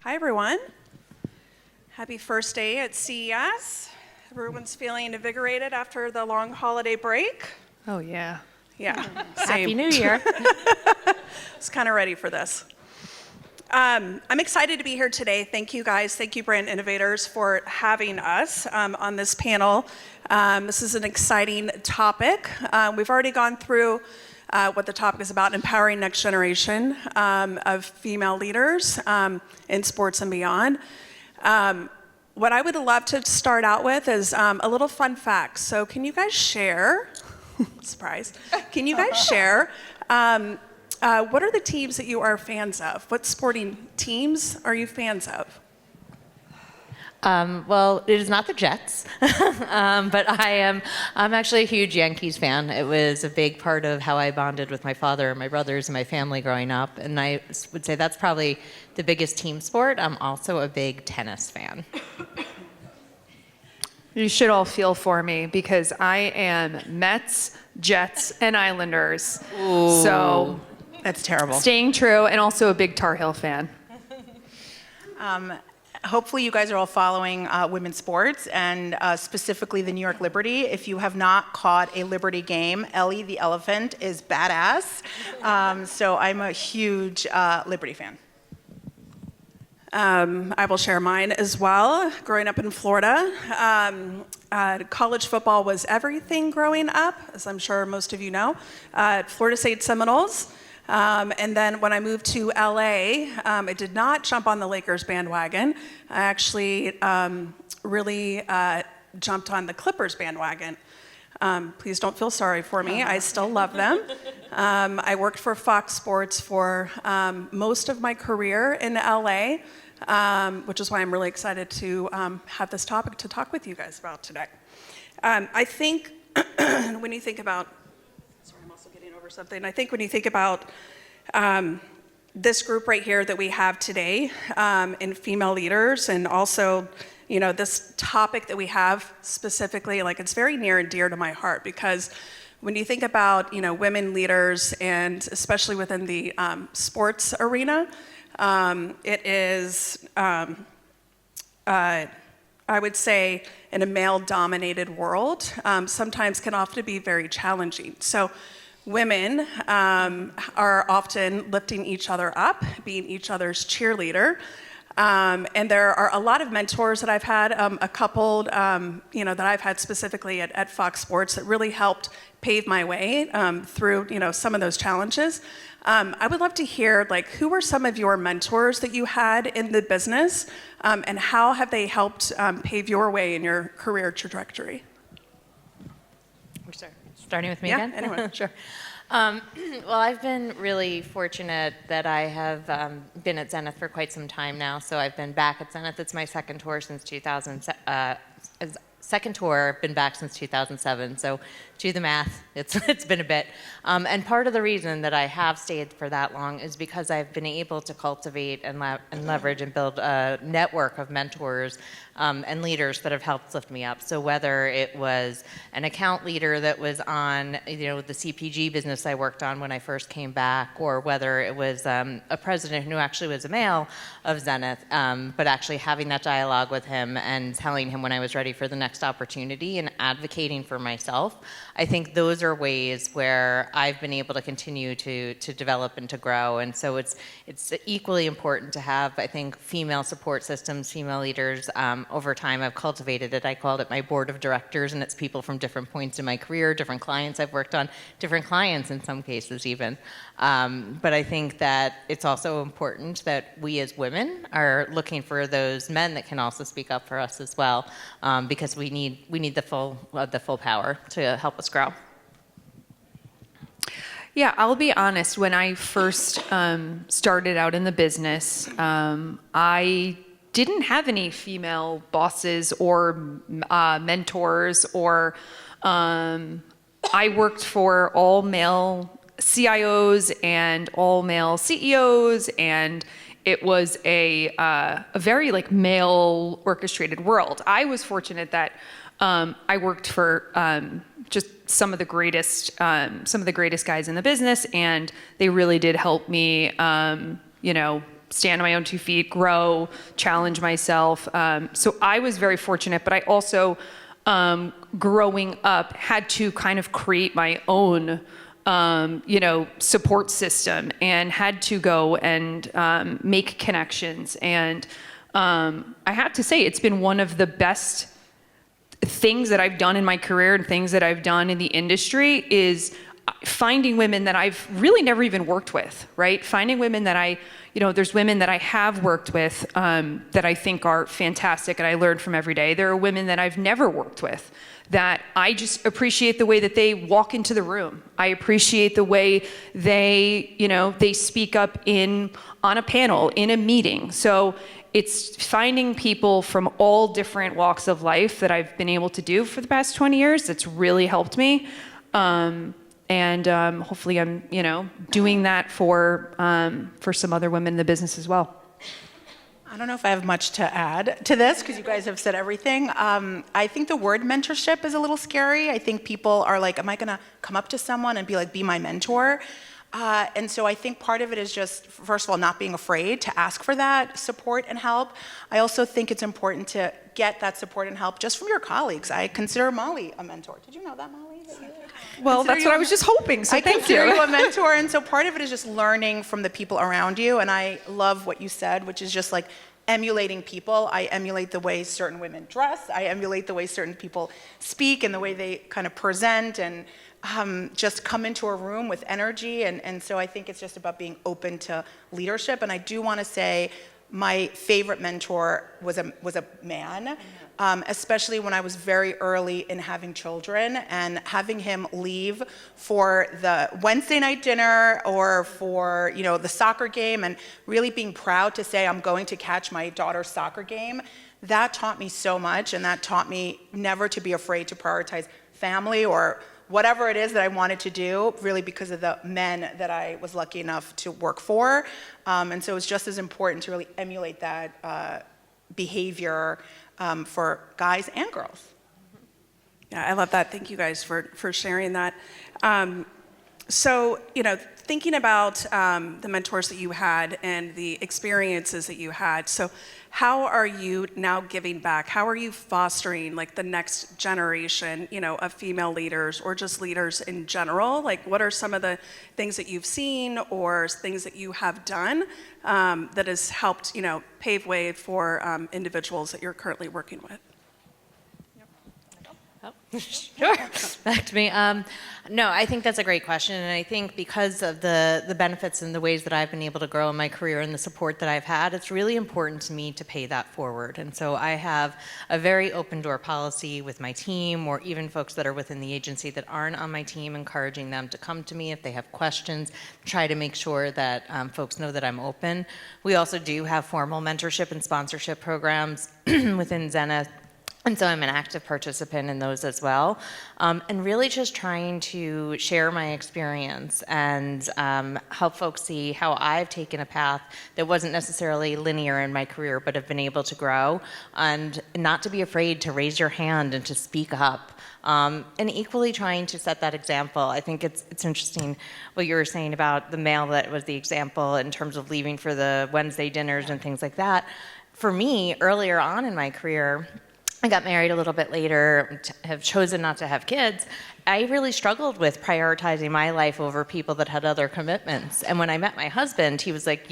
Hi, everyone. Happy first day at CES. Everyone's feeling invigorated after the long holiday break. Oh, yeah. Yeah, same. Happy New Year. I was kind of ready for this. I'm excited to be here today. Thank you, guys. Thank you, Brand Innovators, for having us on this panel. This is an exciting topic. We've already gone through what the topic is about, empowering next generation of female leaders in sports and beyond. What I would love to start out with is a little fun fact. So can you guys share, surprise, can you guys share what are the teams that you are fans of? What sporting teams are you fans of? Well, it is not the Jets, but I'm actually a huge Yankees fan. It was a big part of how I bonded with my father and my brothers and my family growing up, and I would say that's probably the biggest team sport. I'm also a big tennis fan. You should all feel for me because I am Mets, Jets, and Islanders. Ooh. So That's terrible. staying true, and also a big Tar Heel fan. Hopefully you guys are all following women's sports and specifically the New York Liberty. If you have not caught a Liberty game, Ellie the elephant is badass. So I'm a huge Liberty fan. I will share mine as well. Growing up in Florida, college football was everything growing up, as I'm sure most of you know. Florida State Seminoles. And then when I moved to LA, I did not jump on the Lakers bandwagon. I actually really jumped on the Clippers bandwagon. Please don't feel sorry for me. I still love them. I worked for Fox Sports for most of my career in LA, which is why I'm really excited to have this topic to talk with you guys about today. I think when you think about something. I think when you think about this group right here that we have today in female leaders, and also, you know, this topic that we have specifically, like it's very near and dear to my heart because when you think about, you know, women leaders and especially within the sports arena, it is, I would say, in a male-dominated world, sometimes can often be very challenging. So women are often lifting each other up, being each other's cheerleader. And there are a lot of mentors that I've had, a couple, you know, that I've had specifically at Fox Sports that really helped pave my way through, you know, some of those challenges. I would love to hear, like, who were some of your mentors that you had in the business, and how have they helped pave your way in your career trajectory? Starting with me Yeah, again? anyway. Sure. Well, I've been really fortunate that I have been at Zenith for quite some time now. So I've been back at Zenith. It's my second tour since 2000. Second tour, been back since 2007. So do the math, it's been a bit. And part of the reason that I have stayed for that long is because I've been able to cultivate and leverage and build a network of mentors and leaders that have helped lift me up. So whether it was an account leader that was on, you know, the CPG business I worked on when I first came back, or whether it was a president who actually was a male of Zenith, but actually having that dialogue with him and telling him when I was ready for the next opportunity and advocating for myself. I think those are ways where I've been able to continue to develop and to grow. And so it's equally important to have, I think, female support systems, female leaders. Over time, I've cultivated it. I called it my board of directors, and it's people from different points in my career, different clients I've worked on, different clients in some cases even. But I think that it's also important that we as women are looking for those men that can also speak up for us as well, because we need the full power to help us grow. Yeah, I'll be honest. When I first started out in the business, I didn't have any female bosses or mentors, or I worked for all male CIOs and all male CEOs, and it was a very like male orchestrated world. I was fortunate that I worked for just some of the greatest guys in the business, and they really did help me, stand on my own 2 feet, grow, challenge myself. So I was very fortunate, but I also, growing up, had to kind of create my own, support system, and had to go and make connections. And I have to say, it's been one of the best things that I've done in my career and things that I've done in the industry is finding women that I've really never even worked with, right? Finding women that there's women that I have worked with that I think are fantastic and I learn from every day. There are women that I've never worked with that I just appreciate the way that they walk into the room. I appreciate the way they speak up on a panel, in a meeting. So it's finding people from all different walks of life that I've been able to do for the past 20 years that's really helped me. And hopefully I'm, doing that for some other women in the business as well. I don't know if I have much to add to this because you guys have said everything. I think the word mentorship is a little scary. I think people are like, am I going to come up to someone and be like, be my mentor? And so I think part of it is just, first of all, not being afraid to ask for that support and help. I also think it's important to get that support and help just from your colleagues. I consider Molly a mentor. Did you know that, Molly? Well, that's what I was just hoping, so thank you. I consider you a mentor, and so part of it is just learning from the people around you, and I love what you said, which is just like emulating people. I emulate the way certain women dress. I emulate the way certain people speak and the way they kind of present and just come into a room with energy. And so I think it's just about being open to leadership. And I do want to say my favorite mentor was a man, especially when I was very early in having children, and having him leave for the Wednesday night dinner or for the soccer game, and really being proud to say I'm going to catch my daughter's soccer game. That taught me so much, and that taught me never to be afraid to prioritize family or whatever it is that I wanted to do, really because of the men that I was lucky enough to work for. And so it's just as important to really emulate that behavior for guys and girls. Yeah, I love that. Thank you guys for sharing that. So, thinking about the mentors that you had and the experiences that you had, so how are you now giving back? How are you fostering like the next generation, of female leaders or just leaders in general? Like, what are some of the things that you've seen or things that you have done that has helped, pave way for individuals that you're currently working with? Oh, sure. Back to me. No, I think that's a great question, and I think because of the benefits and the ways that I've been able to grow in my career and the support that I've had, it's really important to me to pay that forward. And so I have a very open door policy with my team, or even folks that are within the agency that aren't on my team, encouraging them to come to me if they have questions, try to make sure that folks know that I'm open. We also do have formal mentorship and sponsorship programs within Zenith. And so I'm an active participant in those as well, and really just trying to share my experience and help folks see how I've taken a path that wasn't necessarily linear in my career, but have been able to grow, and not to be afraid to raise your hand and to speak up. And equally trying to set that example. I think it's interesting what you were saying about the male that was the example in terms of leaving for the Wednesday dinners and things like that. For me, earlier on in my career, I got married a little bit later, have chosen not to have kids. I really struggled with prioritizing my life over people that had other commitments. And when I met my husband, he was like,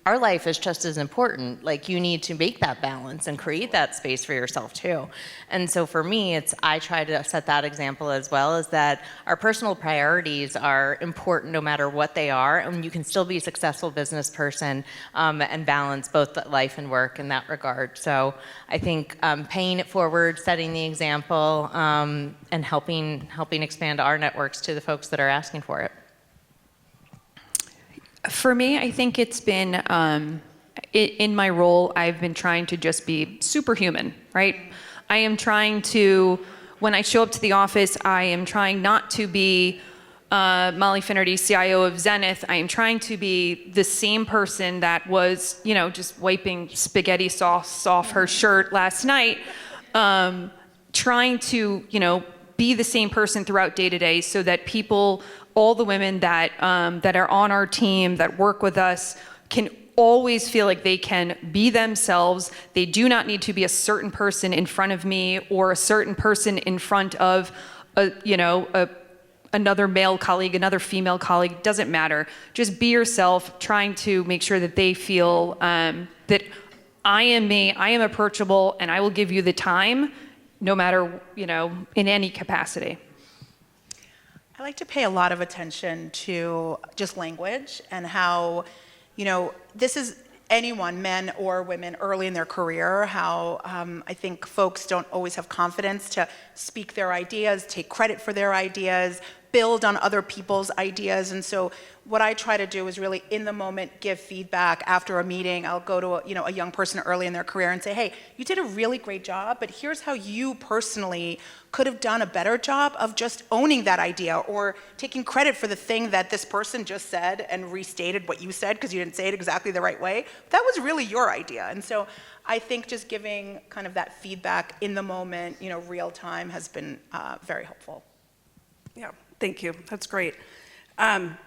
our life is just as important. Like, you need to make that balance and create that space for yourself too. And so for me, I try to set that example as well, is that our personal priorities are important no matter what they are, and you can still be a successful business person and balance both life and work in that regard. So I think paying it forward, setting the example, and helping expand our networks to the folks that are asking for it. For me, I think it's been, in my role, I've been trying to just be superhuman, right? I am trying to, when I show up to the office, I am trying not to be Molly Finnerty, CIO of Zenith. I am trying to be the same person that was, just wiping spaghetti sauce off her shirt last night, trying to, be the same person throughout day to day, so that people, all the women that are on our team that work with us, can always feel like they can be themselves. They do not need to be a certain person in front of me or a certain person in front of another male colleague, another female colleague, doesn't matter. Just be yourself, trying to make sure that they feel that I am me, I am approachable, and I will give you the time, no matter, in any capacity. I like to pay a lot of attention to just language and how, this is anyone, men or women, early in their career, how I think folks don't always have confidence to speak their ideas, take credit for their ideas, build on other people's ideas. And so what I try to do is really in the moment give feedback. After a meeting, I'll go to a young person early in their career and say, hey, you did a really great job, but here's how you personally could have done a better job of just owning that idea or taking credit for the thing that this person just said and restated what you said because you didn't say it exactly the right way. That was really your idea. And so I think just giving kind of that feedback in the moment, real time has been very helpful. Yeah, thank you. That's great. There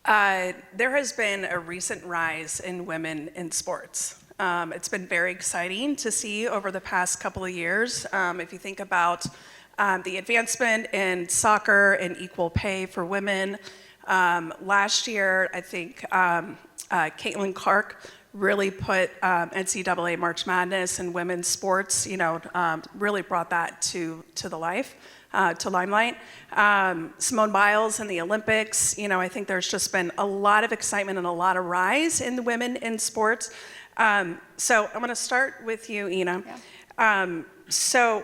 has been a recent rise in women in sports. It's been very exciting to see over the past couple of years. If you think about the advancement in soccer and equal pay for women, last year, I think Caitlin Clark really put NCAA March Madness and women's sports, really brought that to limelight. Simone Biles in the Olympics, I think there's just been a lot of excitement and a lot of rise in the women in sports. So I'm gonna start with you, Ina. Yeah. So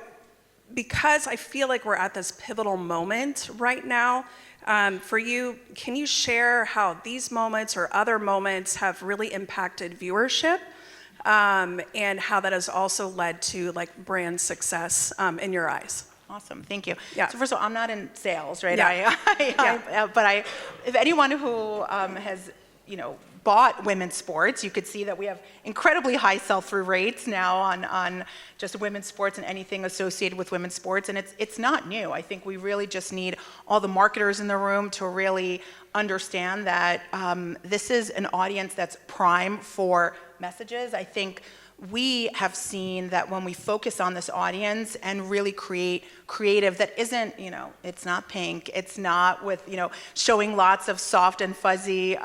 because I feel like we're at this pivotal moment right now, for you, can you share how these moments or other moments have really impacted viewership, and how that has also led to brand success in your eyes? Awesome, thank you. Yeah. So first of all, I'm not in sales, right? Yeah. But if anyone who has, bought women's sports, you could see that we have incredibly high sell-through rates now on just women's sports and anything associated with women's sports, and it's not new. I think we really just need all the marketers in the room to really understand that this is an audience that's prime for messages. I think we have seen that when we focus on this audience and really create creative that isn't, it's not pink, it's not with, showing lots of soft and fuzzy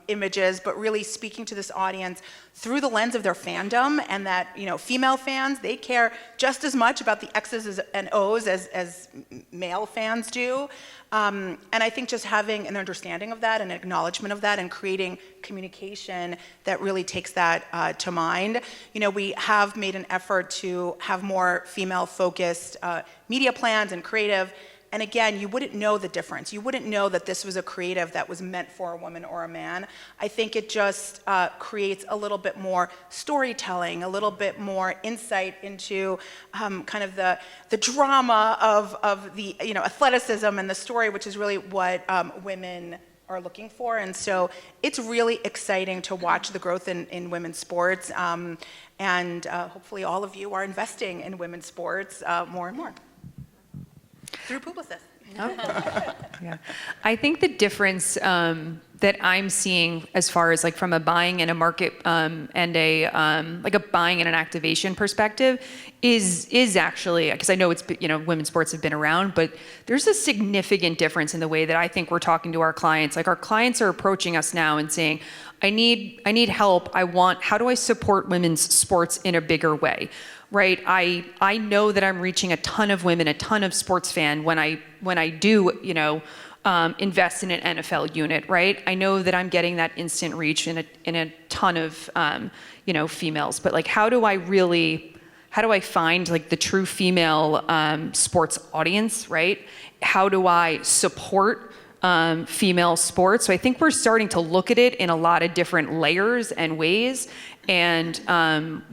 images, but really speaking to this audience through the lens of their fandom, and that, female fans, they care just as much about the X's and O's as male fans do. And I think just having an understanding of that and acknowledgement of that and creating communication that really takes that to mind. We have made an effort to have more female-focused media plans and creative. And again, you wouldn't know the difference. You wouldn't know that this was a creative that was meant for a woman or a man. I think it just creates a little bit more storytelling, a little bit more insight into kind of the drama of the athleticism and the story, which is really what women are looking for. And so it's really exciting to watch the growth in women's sports. And hopefully all of you are investing in women's sports more and more. Through Publicis. Yeah. I think the difference that I'm seeing as far as from a buying and a market and a buying and an activation perspective is actually, because I know it's women's sports have been around, but there's a significant difference in the way that I think we're talking to our clients. Our clients are approaching us now and saying, I need help. How do I support women's sports in a bigger way? Right, I know that I'm reaching a ton of women, a ton of sports fan when I do invest in an NFL unit. Right, I know that I'm getting that instant reach in a ton of females. But how do I find the true female sports audience? Right, how do I support female sports? So I think we're starting to look at it in a lot of different layers and ways. And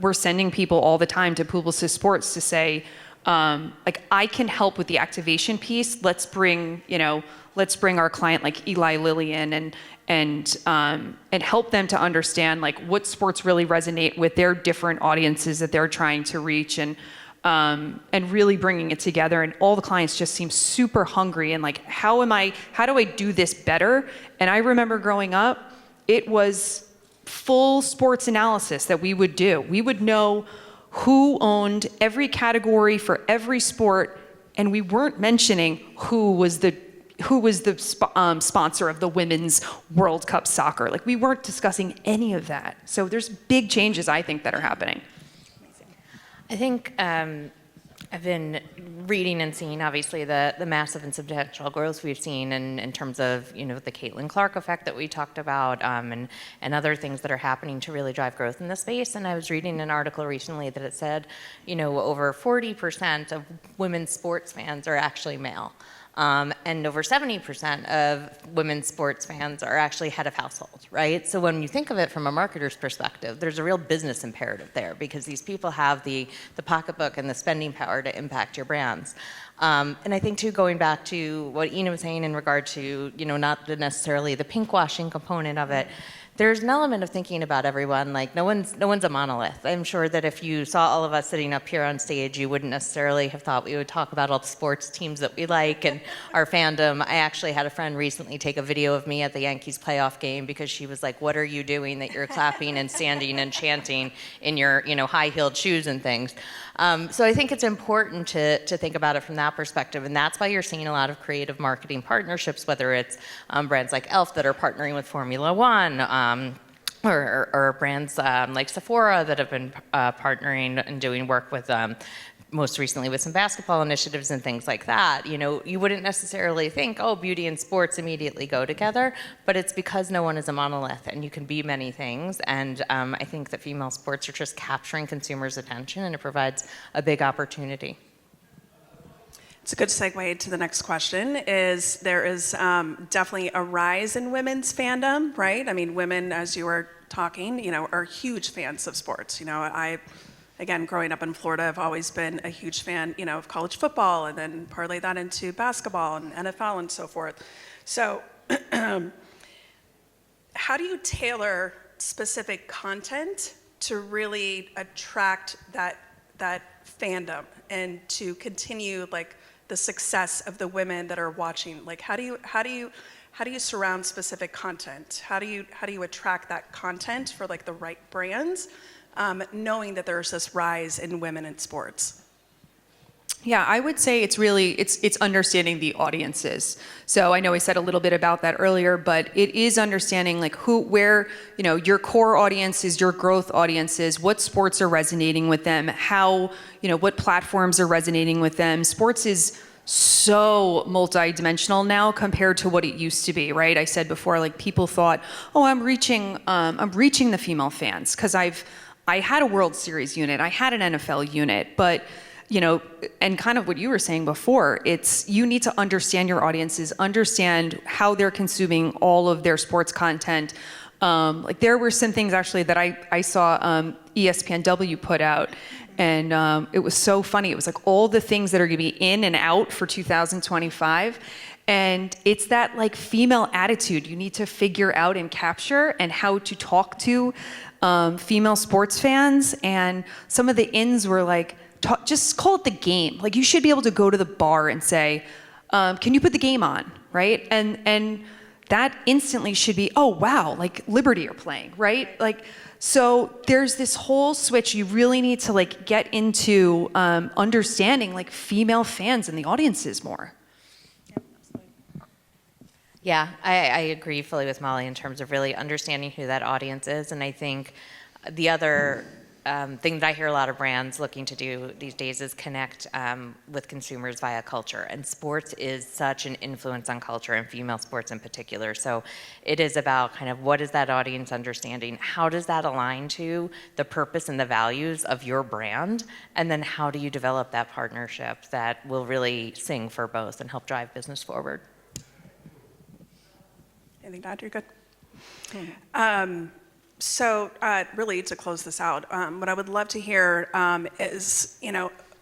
we're sending people all the time to Publicis Sports to say, I can help with the activation piece. Let's bring our client Eli Lilly in and help them to understand what sports really resonate with their different audiences that they're trying to reach, and really bringing it together. And all the clients just seem super hungry and how do I do this better? And I remember growing up, it was full sports analysis that we would do. We would know who owned every category for every sport, and we weren't mentioning who was the sponsor of the Women's World Cup soccer. Like, we weren't discussing any of that. So there's big changes, I think, that are happening. I think I've been reading and seeing, obviously, the massive and substantial growth we've seen in terms of, the Caitlin Clark effect that we talked about, and other things that are happening to really drive growth in the space. And I was reading an article recently that it said, over 40% of women's sports fans are actually male. And over 70% of women's sports fans are actually head of household, right? So when you think of it from a marketer's perspective, there's a real business imperative there, because these people have the pocketbook and the spending power to impact your brands. And I think, too, going back to what Ina was saying in regard to, not necessarily the pink washing component of it, there's an element of thinking about everyone. Like, no one's a monolith. I'm sure that if you saw all of us sitting up here on stage, you wouldn't necessarily have thought we would talk about all the sports teams that we like and our fandom. I actually had a friend recently take a video of me at the Yankees playoff game, because she was like, "What are you doing that you're clapping and standing and chanting in your, high-heeled shoes and things?" So I think it's important to think about it from that perspective, and that's why you're seeing a lot of creative marketing partnerships, whether it's brands like e.l.f. that are partnering with Formula One, or brands like Sephora that have been partnering and doing work with, most recently with some basketball initiatives and things like that. You wouldn't necessarily think, oh, beauty and sports immediately go together, but it's because no one is a monolith, and you can be many things. And I think that female sports are just capturing consumers' attention, and it provides a big opportunity. It's a good segue to the next question. There is definitely a rise in women's fandom, right? I mean, women, as you were talking, are huge fans of sports. Again, growing up in Florida, I've always been a huge fan, of college football, and then parlay that into basketball and NFL and so forth. So how do you tailor specific content to really attract that fandom and to continue, like, the success of the women that are watching? Like, how do you surround specific content? How do you attract that content for, like, the right brands, knowing that there's this rise in women in sports? Yeah, I would say it's understanding the audiences. So I know I said a little bit about that earlier, but it is understanding, like, where your core audience is, your growth audiences, what sports are resonating with them, how, what platforms are resonating with them. Sports is so multidimensional now compared to what it used to be, right? I said before, like, people thought, oh, I'm reaching the female fans because I had a World Series unit, I had an NFL unit, but and kind of what you were saying before, it's you need to understand your audiences, understand how they're consuming all of their sports content. Like, there were some things actually that I saw ESPNW put out, and it was so funny. It was like all the things that are going to be in and out for 2025. And it's that, like, female attitude you need to figure out and capture, and how to talk to female sports fans. And some of the ins were like, just call it the game. Like, you should be able to go to the bar and say, can you put the game on, right? And that instantly should be, oh, wow, like, Liberty are playing, right? Like, so there's this whole switch. You really need to, like, get into understanding, like, female fans and the audiences more. Yeah, I agree fully with Molly in terms of really understanding who that audience is. And I think the other thing that I hear a lot of brands looking to do these days is connect with consumers via culture. And sports is such an influence on culture, and female sports in particular. So it is about kind of, what is that audience understanding? How does that align to the purpose and the values of your brand? And then how do you develop that partnership that will really sing for both and help drive business forward? Anything to add? You're good. So really, to close this out, what I would love to hear is,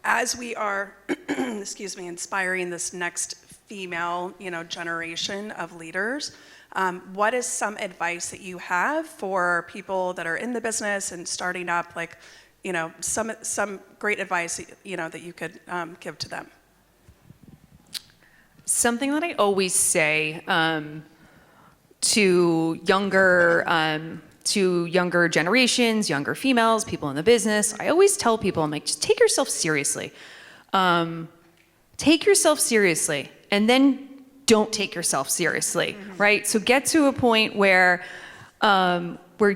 as we are, excuse me, inspiring this next female, generation of leaders, what is some advice that you have for people that are in the business and starting up, like, some great advice, that you could give to them? Something that I always say to younger to younger generations, younger females, people in the business, I always tell people, I'm like, just take yourself seriously. Take yourself seriously, and then don't take yourself seriously, right? So get to a point where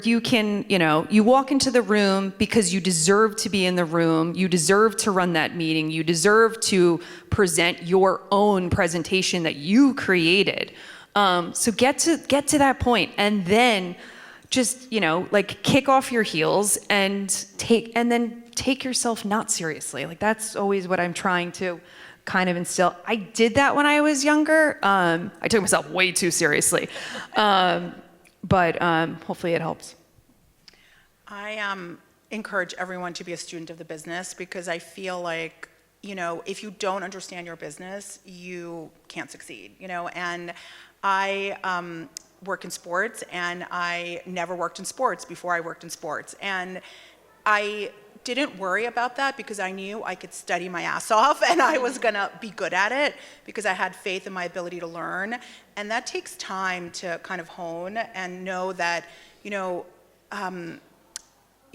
you can, you walk into the room because you deserve to be in the room, you deserve to run that meeting, you deserve to present your own presentation that you created. So get to that point, and then just, kick off your heels and then take yourself not seriously. Like, that's always what I'm trying to kind of instill. I did that when I was younger. I took myself way too seriously. But hopefully it helps. I encourage everyone to be a student of the business, because I feel like, if you don't understand your business, you can't succeed, and I work in sports, and I never worked in sports before I worked in sports. And I didn't worry about that because I knew I could study my ass off and I was gonna be good at it because I had faith in my ability to learn. And that takes time to kind of hone and know that, you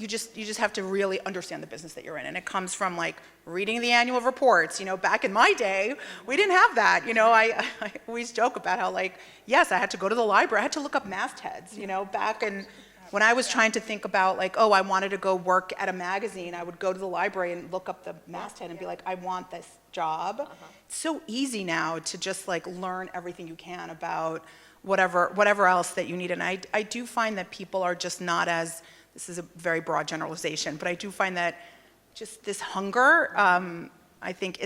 just have to really understand the business that you're in. And it comes from like reading the annual reports. Back in my day, we didn't have that. I always joke about how, like, yes, I had to go to the library. I had to look up mastheads, back in when I was trying to think about, like, oh, I wanted to go work at a magazine, I would go to the library and look up the masthead and be like, I want this job. It's so easy now to just like learn everything you can about whatever else that you need. And I do find that people are just not as, this is a very broad generalization, but I do find that just this hunger, I think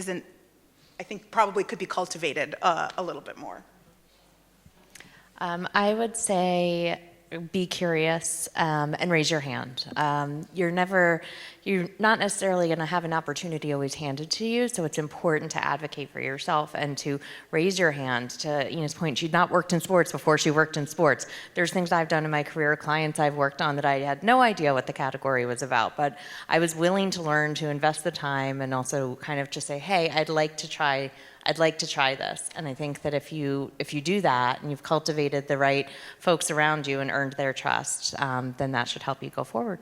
probably could be cultivated a little bit more. I would say be curious and raise your hand. You're not necessarily going to have an opportunity always handed to you, so it's important to advocate for yourself and to raise your hand. To Ina's point, she'd not worked in sports before she worked in sports. There's things I've done in my career, clients I've worked on that I had no idea what the category was about, but I was willing to learn, to invest the time, and also kind of just say, hey, I'd like to try this. And I think that if you do that and you've cultivated the right folks around you and earned their trust, then that should help you go forward.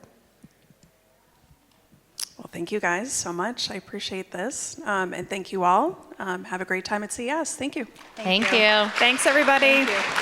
Well, thank you guys so much. I appreciate this. And thank you all. Have a great time at CES. Thank you. Thank you. Thanks, everybody. Thank you.